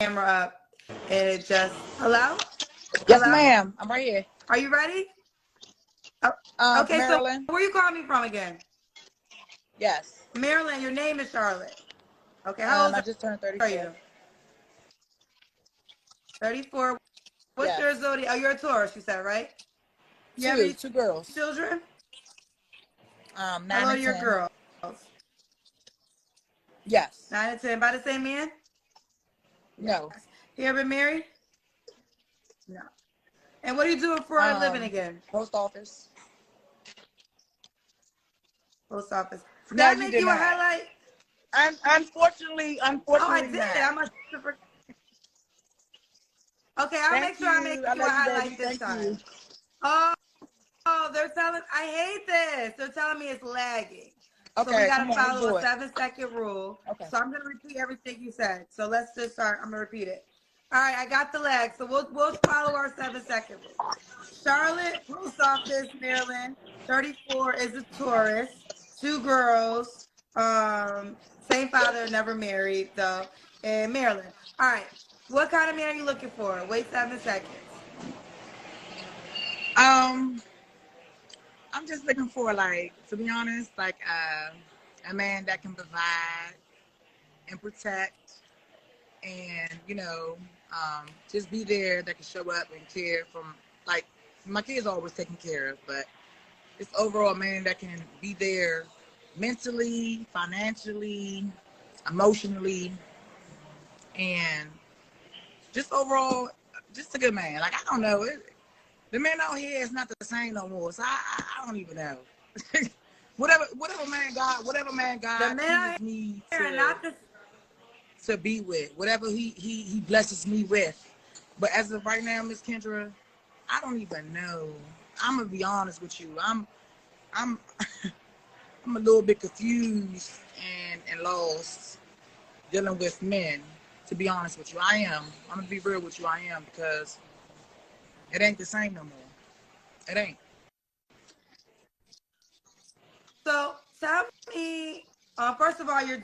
camera up and it just hello. Yes, Hello, ma'am. I'm right here. are you ready? Oh, okay, so Maryland. where you calling me from again? Yes. Maryland. Your name is Charlotte. Okay, how old I just turned are 34. you? 34. What's Yes. your zodiac? Oh, you're a Taurus, you said, right? You have any Two girls. children? How 9 old are and your 10. girls? Yes. 9 and 10. By the same man? Yes. No. You ever been married? No. And what are you doing for a living again? Post office. Post office. Did No, I you make did you a not. highlight? Unfortunately, Oh, I did. not. I must have forgot. Okay, I'll make Thank sure I make you. I you a love you, baby. highlight this Thank you. time. Oh, they're telling, I hate this. They're telling me it's lagging. So we Okay, got come to on, let's follow do a it. 7-second rule. Okay. So I'm going to repeat everything you said. So let's just start. I'm going to repeat it. All right, I got the lag. So we'll follow our 7-second rule. Charlotte, post office, Maryland, 34 is a Taurus, 2 girls, same father, never married though, in Maryland. All right, what kind of man are you looking for? Wait 7 seconds. Um, I'm just looking for, like, to be honest, like a man that can provide and protect, and just be there, that can show up and care. From, like, my kids are always taken care of, but it's overall a man that can be there mentally, financially, emotionally, and just overall just a good man. Like, I don't know, the man out here is not the same no more, so I don't even know. whatever man The God men chooses out me here are not the to be with, whatever he blesses me with. But as of right now, Miss Kendra, I don't even know. I'm gonna be honest with you. I'm I'm a little bit confused and lost dealing with men. To be honest with you, I am. I'm gonna be real with you. I am, because it ain't the same no more. It ain't. So tell me, first of all, your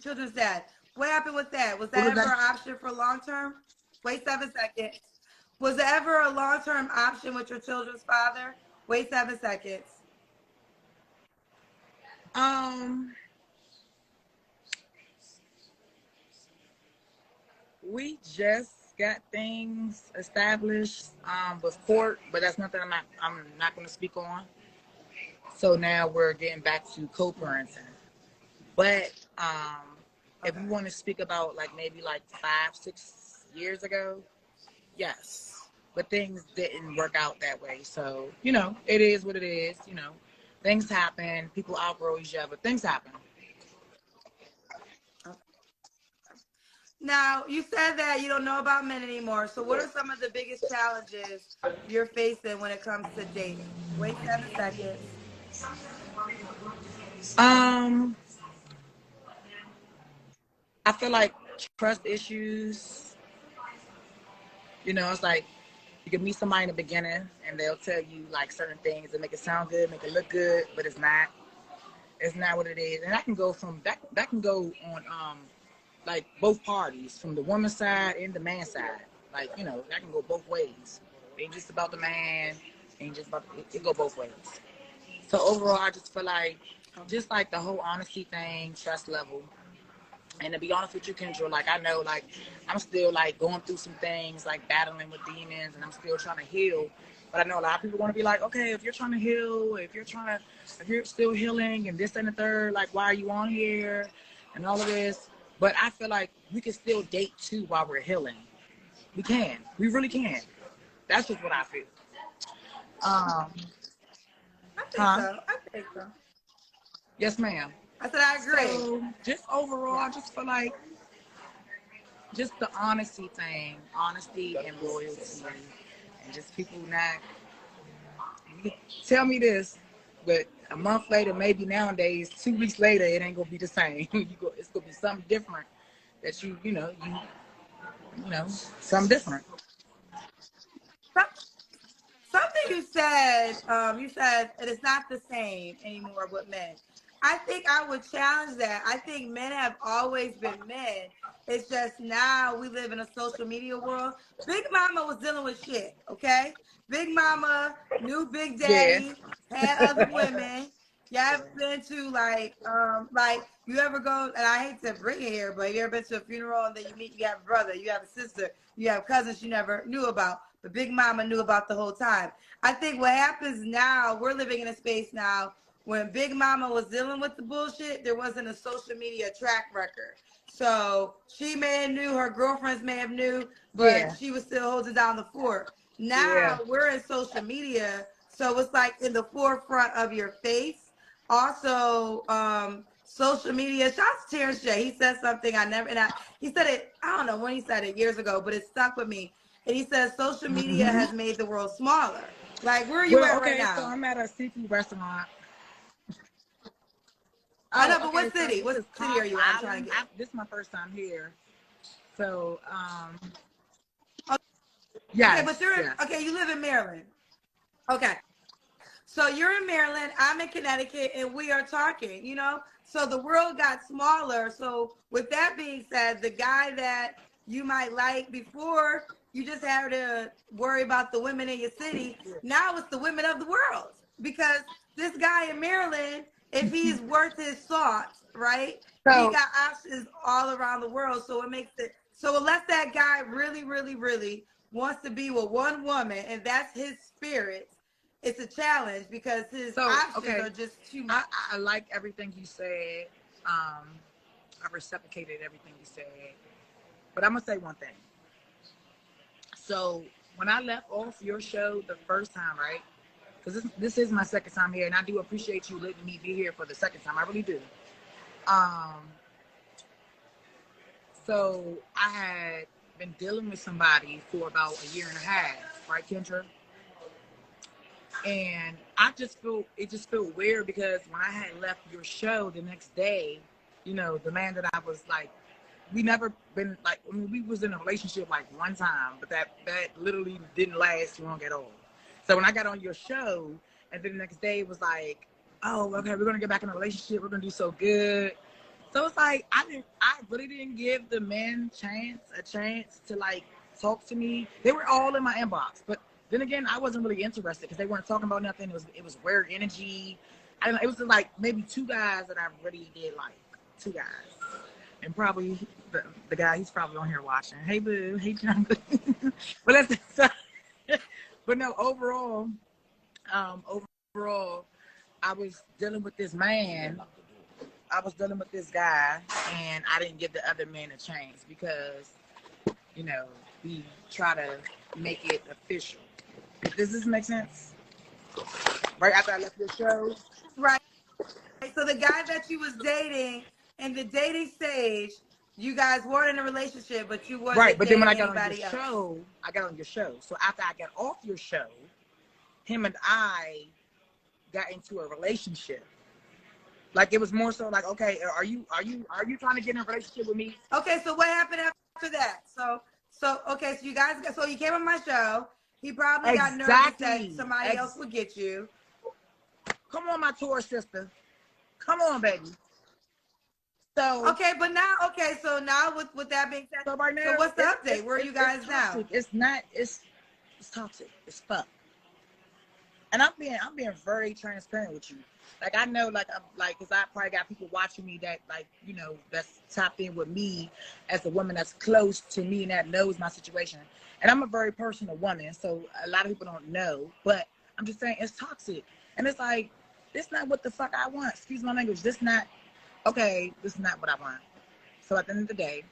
children's dad. What happened with that? Was What that was ever that? an option for long term? Wait 7 seconds. Was there ever a long term option with your children's father? Wait 7 seconds. Um, we just got things established with court, but that's nothing I'm not going to speak on. So now we're getting back to co-parenting. But if Okay. you want to speak about, like, maybe like 5-6 years ago, yes. But things didn't work out that way. So, it is what it is. Things happen. People outgrow each other. Things happen. Okay. Now, you said that you don't know about men anymore. So, what are some of the biggest challenges you're facing when it comes to dating? Wait 7 seconds. Um, I feel like trust issues. It's like you can meet somebody in the beginning and they'll tell you, like, certain things and make it sound good, make it look good, but it's not. It's not what it is. And that can go from that can go on like both parties, from the woman's side and the man's side. Like, that can go both ways. It ain't just about the man, ain't just about it go both ways. So overall, I just feel like, just like the whole honesty thing, trust level. And to be honest with you, Kendra, like, I know, like, I'm still, like, going through some things, like battling with demons, and I'm still trying to heal. But I know a lot of people want to be like, okay, if you're trying to heal, if you're still healing and this and the third, like, why are you on here and all of this? But I feel like we can still date too while we're healing. We can. We really can. That's just what I feel. Um, I think huh? so. I think so. Yes, ma'am. I said I agree. So just overall, Yeah. I just feel like just the honesty thing, honesty and loyalty, and just people not. You tell me this, but a month later, maybe nowadays, 2 weeks later, it ain't gonna be the same. It's gonna be something different that something different. Some- Something you said it is not the same anymore with men. I think I would challenge that. I think men have always been men. It's just now we live in a social media world. Big Mama was dealing with shit, okay? Big Mama knew Big Yeah. Daddy, had other women. You ever been to like you ever go, and I hate to bring it here, but you ever been to a funeral and then you have a brother, you have a sister, you have cousins you never knew about, but Big Mama knew about the whole time. I think what happens now, we're living in a space now when Big Mama was dealing with the bullshit, there wasn't a social media track record. So she may have knew, her girlfriends may have knew, but Yeah. she was still holding down the fort. Yeah. Now we're in social media, so it's like in the forefront of your face. Also, social media. Shouts to Terrence J. He said something I never, and he said it. I don't know when he said it years ago, but it stuck with me. And he says social media Hmm. has made the world smaller. Like, where are you Well, at right okay, so now? I'm at a seafood restaurant. I know, Oh, but okay. what So city? this What is city are Cobb you at? I'm trying Island. to get. This is my first time here. So, Okay, but yes, you're in, yes. okay. You live in Maryland. Okay, so you're in Maryland. I'm in Connecticut, and we are talking. So the world got smaller. So with that being said, the guy that you might like before, you just had to worry about the women in your city. Now it's the women of the world because this guy in Maryland, if he's worth his salt, right? He So, got options all around the world. So it makes it so unless that guy really, really, really wants to be with one woman and that's his spirit, it's a challenge because his options okay. are just too much. I like everything you said. Um, I reciprocated everything you said. But I'm gonna say one thing. So when I left off your show the first time, right? Because this is my second time here, and I do appreciate you letting me be here for the second time. I really do. Um, so I had been dealing with somebody for about a year and a half, right, Kendra? And it just feel weird because when I had left your show the next day, the man that I was like, we never been like, I mean, we was in a relationship like one time, but that literally didn't last long at all. So when I got on your show, and then the next day it was like, oh, okay, we're gonna get back in a relationship, we're gonna do so good. So it's like I really didn't give the men a chance to like talk to me. They were all in my inbox, but then again, I wasn't really interested because they weren't talking about nothing. It was weird energy. I don't know. It was like maybe two guys that I really did like. Two guys, and probably the guy, he's probably on here watching. Hey boo, hey John. But but no, overall, I was dealing with this man. I was dealing with this guy, and I didn't give the other man a chance because, we try to make it official. Does this make sense? Right after I left your show. Right. So the guy that you was dating in the dating stage, you guys weren't in a relationship, but you Right, wasn't but then when I dating got on your anybody else. show, I got on your show. So after I got off your show, him and I got into a relationship. Like it was more so like, okay, are you trying to get in a relationship with me? Okay, so what happened after that? Okay, so you came on my show. He probably got nervous that Exactly. somebody else would get you. Come on, my tour sister. Come on, baby. So Okay, but now, so now with that being said, so right now, so what's the update? Where are you guys now? It's not. It's toxic. It's fuck. And I'm being very transparent with you. Like I know, because I probably got people watching me that that's tapped in with me as a woman that's close to me and that knows my situation. And I'm a very personal woman, so a lot of people don't know. But I'm just saying it's toxic, and it's like this not what the fuck I want. Excuse my language. This not okay. This is not what I want. So at the end of the day,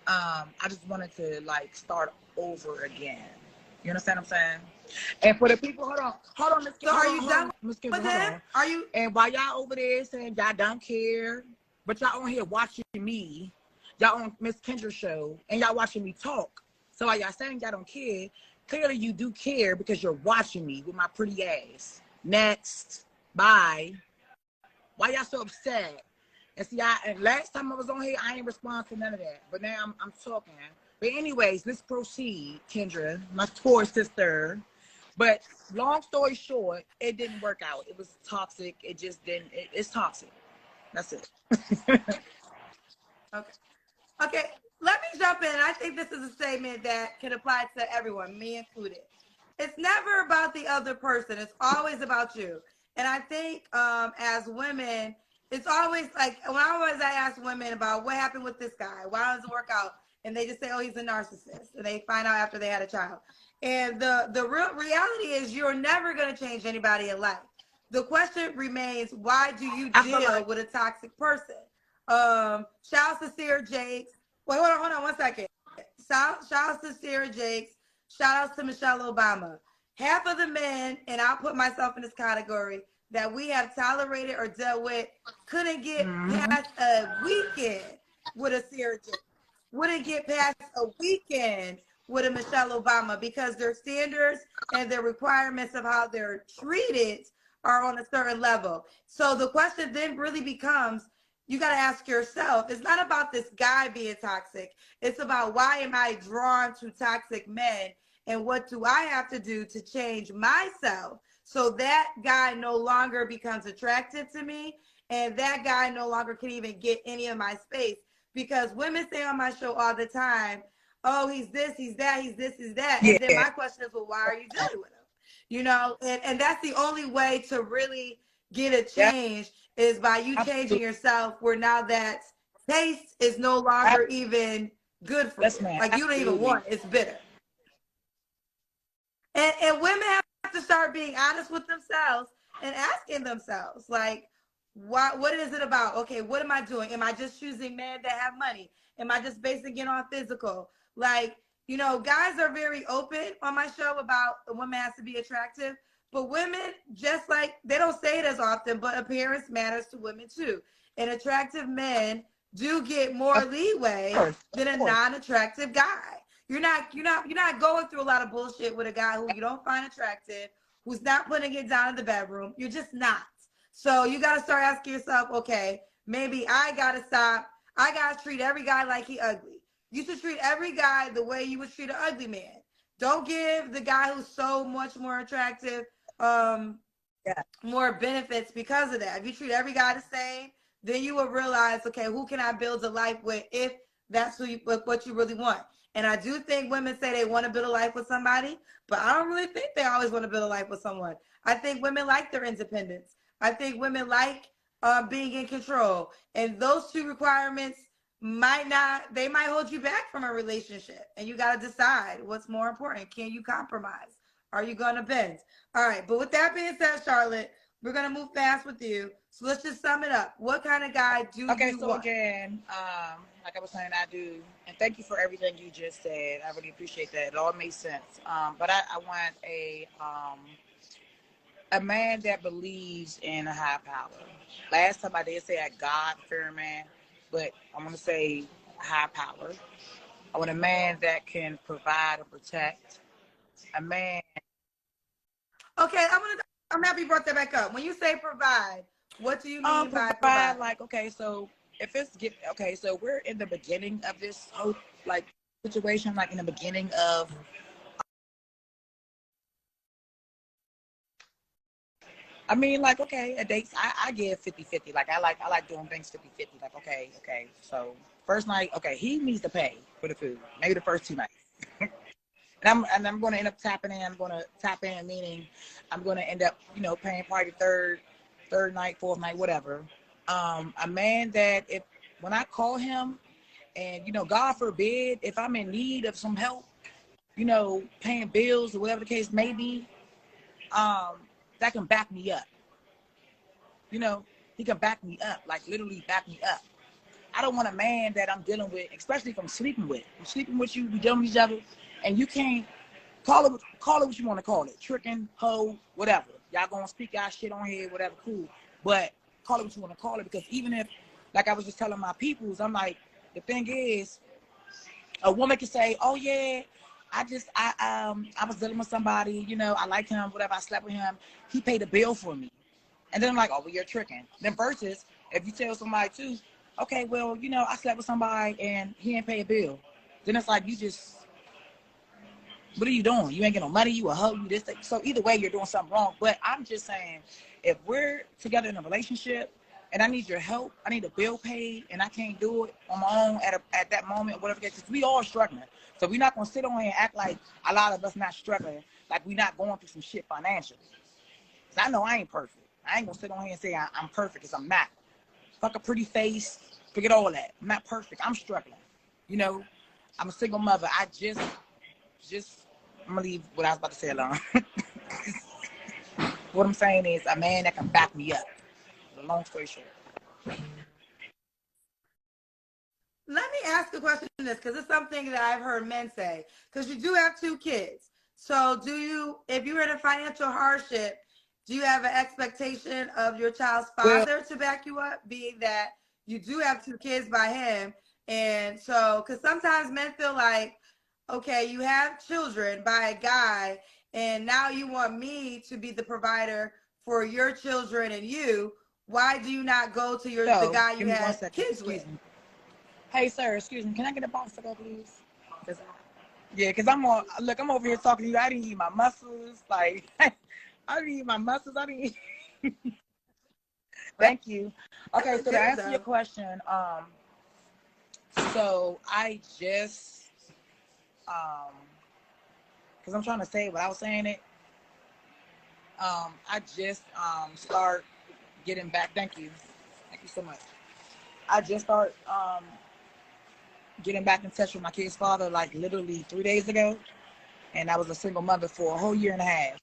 I just wanted to like start over again. You understand what I'm saying? And for the people, hold on, Miss So are you done Miss with Kendra, hold him? on. Are you? And while y'all over there saying y'all don't care, but y'all on here watching me, y'all on Miss Kendra's show, and y'all watching me talk. So while y'all saying y'all don't care, clearly you do care because you're watching me with my pretty ass. Next, bye. Why y'all so upset? And see, and last time I was on here, I ain't respond to none of that. But now I'm talking. But anyways, let's proceed, Kendra, my poor sister. But long story short, it didn't work out. It was toxic. It just didn't. It's toxic. That's it. Okay. Okay. Let me jump in. I think this is a statement that can apply to everyone, me included. It's never about the other person. It's always about you. And I think as women, it's always like when I ask women about what happened with this guy, why doesn't it work out, and they just say, "Oh, he's a narcissist," and they find out after they had a child. And the real reality is, you're never going to change anybody in life. The question remains, why do you I feel deal like with a toxic person? Shout out to Sarah Jakes. Wait, hold on 1 second. Shout out to Sarah Jakes. Shout out to Michelle Obama. Half of the men, and I'll put myself in this category, that we have tolerated or dealt with couldn't get past a weekend with a Sarah Jakes. Wouldn't get past a weekend with a Michelle Obama because their standards and their requirements of how they're treated are on a certain level. So the question then really becomes, you got to ask yourself, it's not about this guy being toxic. It's about, why am I drawn to toxic men, and what do I have to do to change myself so that guy no longer becomes attractive to me, and that guy no longer can even get any of my space. Because women say on my show all the time, "Oh, he's this, he's that, he's this, he's that." yeah, And then my question is, well, why are you dealing with him? You know, and that's the only way to really get a yeah, change, is by you changing absolutely. yourself, where now that taste is no longer even good for Yes, you. man. Like, you don't even Absolutely. want it. It's bitter. And women have to start being honest with themselves and asking themselves, like, what is it about? Okay, what am I doing? Am I just choosing men that have money? Am I just basing it on physical? Like, you know, guys are very open on my show about a woman has to be attractive, but women, just like, they don't say it as often, but appearance matters to women too. And attractive men do get more Of leeway course. than Of a course. non-attractive guy. You're not going through a lot of bullshit with a guy who you don't find attractive, who's not putting it down in the bedroom. You're just not. So you got to start asking yourself, okay, maybe I got to stop. I got to treat every guy like he ugly. You should treat every guy the way you would treat an ugly man. Don't give the guy who's so much more attractive Yeah. more benefits because of that. If you treat every guy the same, then you will realize, okay, who can I build a life with, if that's what you really want. And I do think women say they want to build a life with somebody, but I don't really think they always want to build a life with someone. I think women like their independence. I think women like being in control. And those two requirements they might hold you back from a relationship. And you got to decide what's more important. Can you compromise? Are you going to bend? All right. But with that being said, Charlotte, we're going to move fast with you. So let's just sum it up. What kind of guy do Okay, you so want? again, like I was saying, I do, and thank you for everything you just said. I really appreciate that. It all makes sense. But I want a man that believes in a high power. Last time I did say a God fearing man, but I want to say high power. I want a man that can provide and protect. A man. Okay. I'm happy you brought that back up. When you say provide, what do you mean by Provide, provide? like, okay, so if it's get okay, so we're in the beginning of this whole like situation, like in the beginning of, I mean, like, okay, a date, I give 50-50. Like, I like doing things 50-50. Like, okay, so first night, okay, he needs to pay for the food, maybe the first 2 nights. And I'm going to end up tapping in. I'm going to tap in, meaning I'm going to end up, paying party third night, fourth night, whatever. A man that, if when I call him, and God forbid, if I'm in need of some help, paying bills or whatever the case may be, that can back me up. He can back me up, like literally back me up. I don't want a man that I'm dealing with, especially if I'm sleeping with. I'm sleeping with you, we dealing with each other, and you can't call it what you want to call it, tricking, hoe, whatever. Y'all gonna speak y'all shit on here, whatever, cool. But call it what you want to call it, because even if, like I was just telling my peoples, I'm like, the thing is, a woman can say, oh yeah, I was dealing with somebody, I liked him, whatever, I slept with him, he paid a bill for me. And then I'm like, oh, well, you're tricking. Then versus if you tell somebody too, okay, well, I slept with somebody and he didn't pay a bill. Then it's like you What are you doing? You ain't getting no money. You a hoe. You this. That. So either way, you're doing something wrong. But I'm just saying, if we're together in a relationship and I need your help, I need a bill paid, and I can't do it on my own at that moment or whatever, because we all struggling. So we're not gonna sit on here and act like a lot of us not struggling, like we're not going through some shit financially. Cause I know I ain't perfect. I ain't gonna sit on here and say I'm perfect, because I'm not. Fuck a pretty face, forget all that. I'm not perfect. I'm struggling. You know, I'm a single mother. I just I'm gonna leave what I was about to say alone. What I'm saying is a man that can back me up. Long story short. Let me ask a question on this, because it's something that I've heard men say. Because you do have 2 kids. So do you, if you're in a financial hardship, do you have an expectation of your child's father to back you up, being that you do have 2 kids by him? And so, because sometimes men feel like, okay, you have children by a guy, and now you want me to be the provider for your children and you. Why do you not go to the guy you had kids with? Hey, sir, excuse me. Can I get a box to go, please? Because I'm over here talking to you. I didn't eat my muscles. Like, I didn't eat my muscles. I didn't eat. Thank you. Okay, so to answer your question, so I just, because I'm trying to say without saying it, I just start getting back. Thank you so much. I just start getting back in touch with my kid's father, like literally 3 days ago, and I was a single mother for a whole year and a half.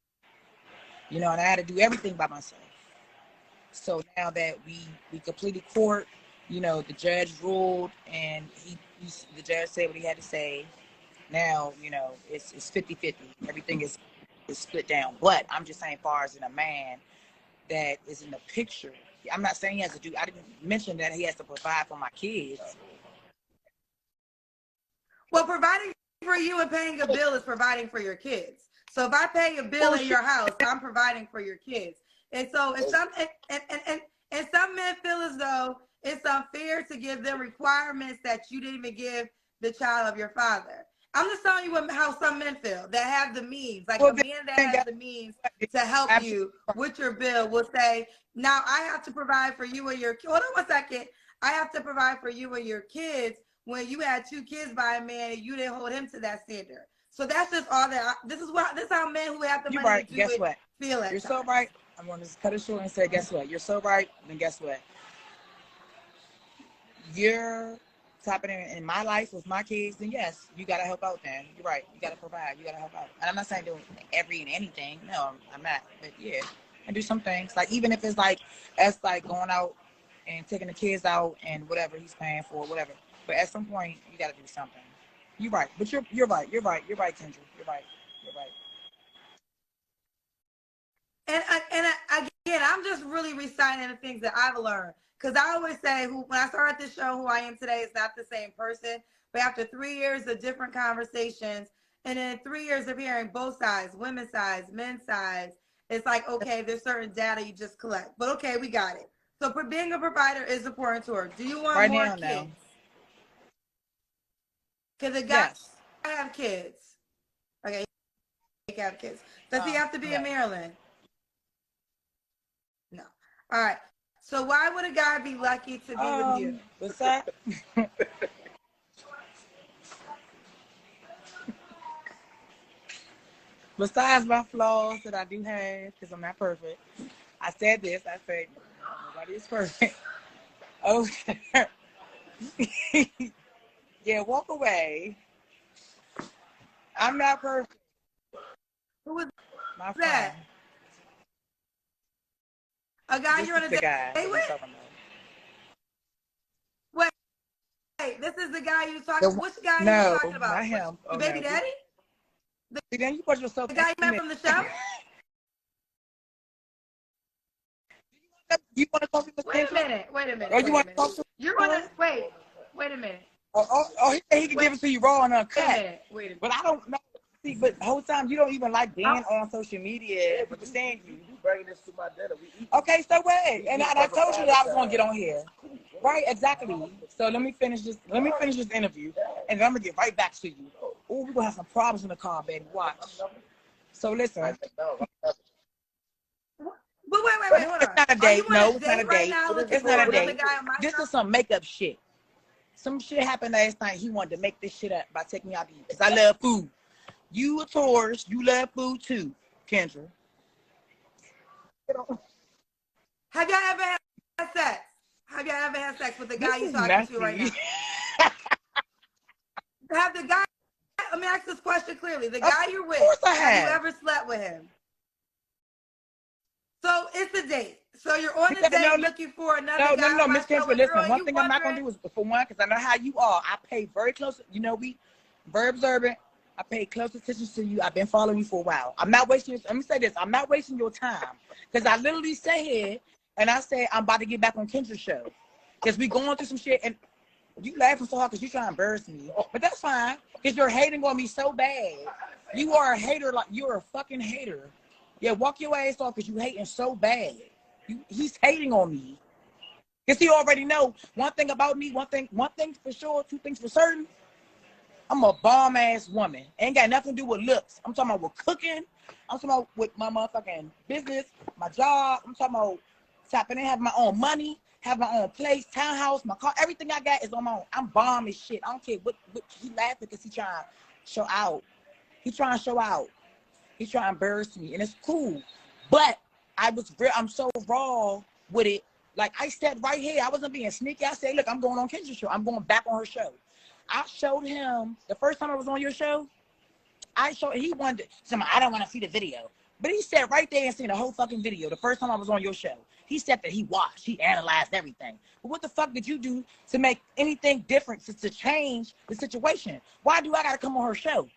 You know, and I had to do everything by myself. So now that we completed court, you know, the judge ruled, and the judge said what he had to say. Now, you know, it's 50-50. Everything is split down. But I'm just saying, far as in a man that is in the picture, I'm not saying he has to do. I didn't mention that he has to provide for my kids. Well, providing for you and paying a bill is providing for your kids. So if I pay a bill in your house, I'm providing for your kids. And so some men feel as though it's unfair to give them requirements that you didn't even give the child of your father. I'm just telling you how some men feel that have the means. Like a man that has the means to help you with your bill will say, now I have to provide for you and your kids. Hold on 1 second. I have to provide for you and your kids when you had 2 kids by a man and you didn't hold him to that standard. So that's just all that. This is how men who have the money to do it feel at You're times. so right. I'm going to just cut it short and say, guess what? You're so right. Then guess what? You're tapping in my life with my kids, then yes, you got to help out then. You're right. You got to provide. You got to help out. And I'm not saying doing every and anything. No, I'm not. But yeah, I do some things. Like even if it's like us like going out and taking the kids out and whatever he's paying for, whatever. But at some point, you got to do something. You're right. But you're right. You're right, Kendra. You're right. And again, I'm just really reciting the things that I've learned. Because I always say, when I started this show, who I am today is not the same person. But after 3 years of different conversations, and then 3 years of hearing both sides, women's sides, men's sides, it's like, okay, there's certain data you just collect. But okay, we got it. So being a provider is important to her. Do you want more kids? Because a guy have kids. Okay, he can have kids. Does he have to be in Maryland? No. All right. So why would a guy be lucky to be with you? What's that? Besides my flaws that I do have, because I'm not perfect, I said this. I said nobody is perfect. Oh, yeah. Walk away. I'm not perfect. Who was my that? Friend. A guy you're on a date with? Wait, this is the guy you talking about? Which guy are you talking about? Not him. Your baby daddy? Then you put yourself. The guy you met from the show? You want to talk to the Wait a minute. Or you want to talk to You're gonna wait a minute. He can give it to you raw and uncut. Wait a minute. But I don't know. See, but the whole time you don't even like being on social media. But saying you bring this to my dinner. Okay, so wait. And I told you that I was gonna get on here. Right, exactly. So let me finish this interview, and then I'm gonna get right back to you. Oh, we're gonna have some problems in the car, baby. Watch. So listen. But wait, hold It's on. not a Are date. you on No, a it's not a date right date. now looking It's for not a another date. guy on my This show? is some makeup shit. Some shit happened last night. He wanted to make this shit up by taking me out to eat. Because I love food. You a tourist. You love food too, Kendra. Have y'all ever had sex? Have y'all ever had sex with the guy This you're is talking to right messy. now? Have the guy, let me ask this question clearly. The guy you're with, course I have you have. ever slept with him? So it's a date. So you're on a date looking for another guy on my Miss show. Kendra, And girl, listen, one you thing I'm not gonna do is, for one, because I know how you are, I pay very close, you know, we very observant. I pay close attention to you. I've been following you for a while. I'm not wasting your, let me say this, I'm not wasting your time. Because I literally say here, and I say I'm about to get back on Kendra's show. Because we going through some shit, and you laughing so hard because you trying to embarrass me. But that's fine, because you're hating on me so bad. You are a hater, like you're a fucking hater. Yeah, walk your ass off because you hating so bad. He's hating on me. Because he already know one thing about me, one thing for sure, two things for certain. I'm a bomb ass woman. Ain't got nothing to do with looks. I'm talking about with cooking. I'm talking about with my motherfucking business, my job. I'm talking about tapping in, having my own money, have my own place, townhouse, my car. Everything I got is on my own. I'm bomb as shit. I don't care what he laughing because he trying to show out. He trying to show out. He trying to embarrass me, and it's cool. But I'm so raw with it. Like I said right here, I wasn't being sneaky. I said, look, I'm going on Kendra's show. I'm going back on her show. I showed him the first time I was on your show. He wanted to, I don't want to see the video. But he sat right there and seen the whole fucking video the first time I was on your show. He said that he watched, he analyzed everything. But what the fuck did you do to make anything different, to change the situation? Why do I gotta come on her show?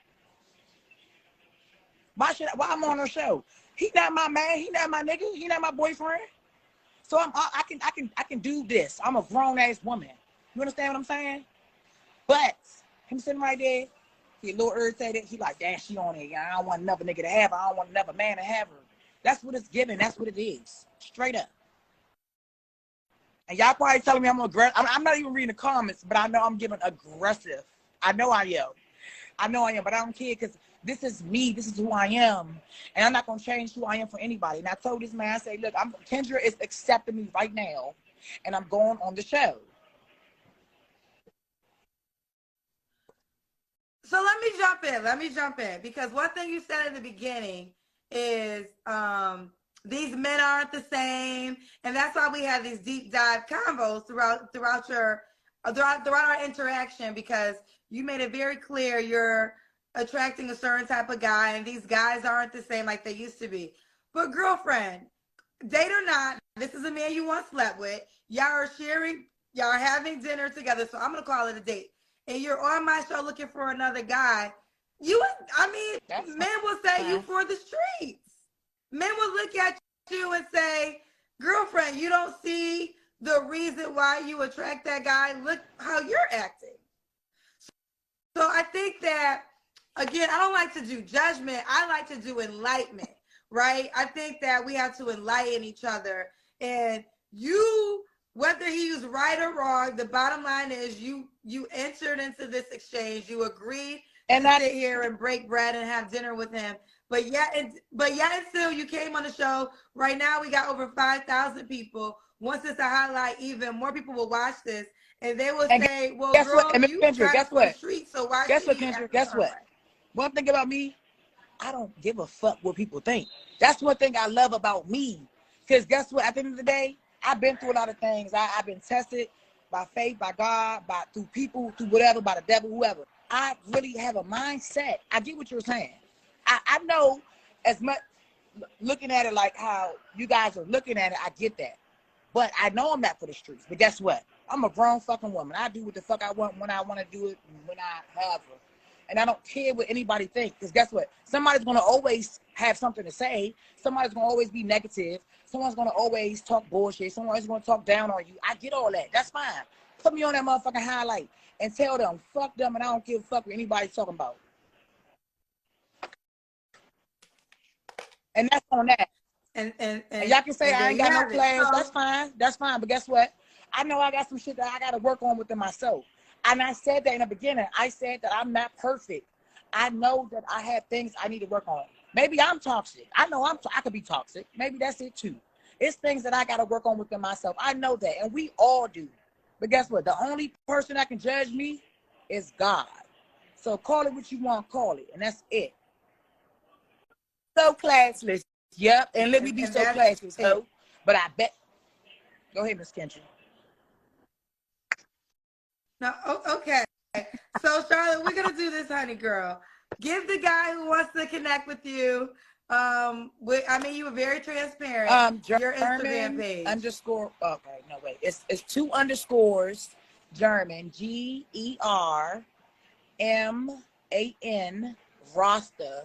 Why I'm on her show? He not my man, he not my nigga, he not my boyfriend. So I can do this. I'm a grown ass woman. You understand what I'm saying? But him sitting right there, he a little irritated. He like, damn, she on it. I don't want another nigga to have her. I don't want another man to have her. That's what it's giving. That's what it is. Straight up. And y'all probably telling me I'm aggressive. I'm not even reading the comments, but I know I'm giving aggressive. I know I am, but I don't care because this is me. This is who I am. And I'm not going to change who I am for anybody. And I told this man, I say, look, Kendra is accepting me right now, and I'm going on the show. So let me jump in because one thing you said in the beginning is these men aren't the same, and that's why we have these deep dive convos throughout our interaction, because you made it very clear you're attracting a certain type of guy, and these guys aren't the same like they used to be. But girlfriend, date or not, this is a man you once slept with. Y'all are having dinner together, so I'm gonna call it a date. And you're on my show looking for another guy. Men will say you for the streets. Men will look at you and say, girlfriend, you don't see the reason why you attract that guy. Look how you're acting. So I think that, again, I don't like to do judgment. I like to do enlightenment, right? I think that we have to enlighten each other. And whether he was right or wrong, the bottom line is you entered into this exchange. You agreed to sit here and break bread and have dinner with him. But yet and still, you came on the show. Right now, we got over 5,000 people. Once it's a highlight, even more people will watch this. And they will say, well, girl, you got the street, so why guess what, Kendra? Guess what? One thing about me, I don't give a fuck what people think. That's one thing I love about me. Because guess what? At the end of the day, I've been through a lot of things. I've been tested by faith, by God, through people, through whatever, by the devil, whoever. I really have a mindset. I get what you're saying. I know as much looking at it like how you guys are looking at it, I get that. But I know I'm not for the streets. But guess what? I'm a grown fucking woman. I do what the fuck I want when I want to do it, when I have her. And I don't care what anybody thinks. Because guess what? Somebody's going to always have something to say. Somebody's going to always be negative. Someone's going to always talk bullshit. Someone's going to talk down on you. I get all that. That's fine. Put me on that motherfucking highlight and tell them, fuck them, and I don't give a fuck what anybody's talking about. And that's on that. And y'all can say I ain't got no class. So, that's fine. That's fine. But guess what? I know I got some shit that I got to work on within myself. And I said that in the beginning. I said that I'm not perfect. I know that I have things I need to work on. Maybe I'm toxic. I know I could be toxic. Maybe that's it too. It's things that I got to work on within myself. I know that, and we all do. But guess what? The only person that can judge me is God. So call it what you want, call it, and that's it. So classless. Yep, and let me be And so that's classless, it. ho. But I bet. Go ahead, Miss Kendra. No, okay. So Charlotte, we're gonna do this, honey girl. Give the guy who wants to connect with you. I mean, you were very transparent. Your Instagram German page. underscore. Okay, no wait. It's 2 underscores. German GERMAN Rasta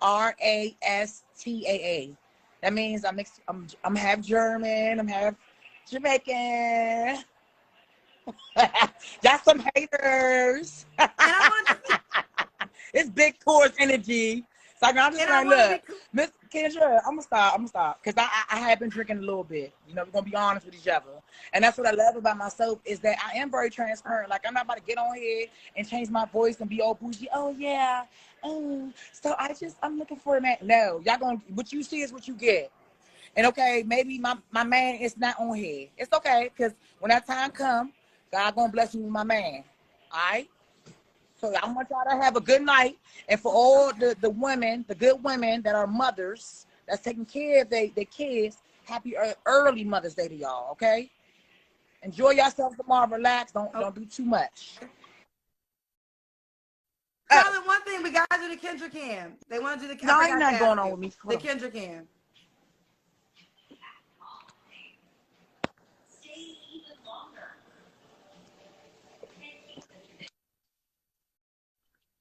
RASTAA. That means I'm half German. I'm half Jamaican. Got some haters. And I want to It's big towards energy. So I'm just like, look, Miss Kendra, I'm gonna stop. Because I have been drinking a little bit. You know, we're gonna be honest with each other. And that's what I love about myself is that I am very transparent. Like I'm not about to get on here and change my voice and be all bougie. Oh yeah. Oh, so I'm looking for a man. No, y'all gonna what you see is what you get. And okay, maybe my man is not on here. It's okay, because when that time comes, God gonna bless me with my man. All right? So I want y'all to have a good night. And for all the women, the good women that are mothers, that's taking care of their kids, happy early Mother's Day to y'all, okay? Enjoy yourselves tomorrow. Relax. Don't do too much. Charlotte, one thing, we gotta do the Kendra cam. They want to do the No, I ain't forgot to nothing ask going on you. with me. The Hold on. Kendra cam.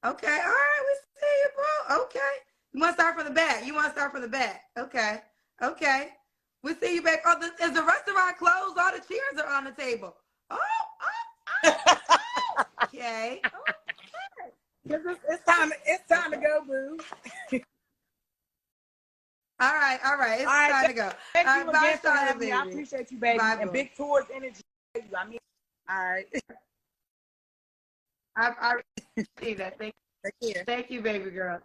Okay, all right, we see you, bro. Okay. You want to start from the back? You want to start from the back? Okay. Okay. We see you back. Oh, is the restaurant closed? All the chairs are on the table. Oh, okay. It's time to go, boo. All right, all right. It's time to go. Thank All you right, bye, again for Charlotte, having me. I baby. appreciate you, baby. Bye, And boo. big tours energy. I mean, all right. I receive that. Take care. Thank you, baby girl.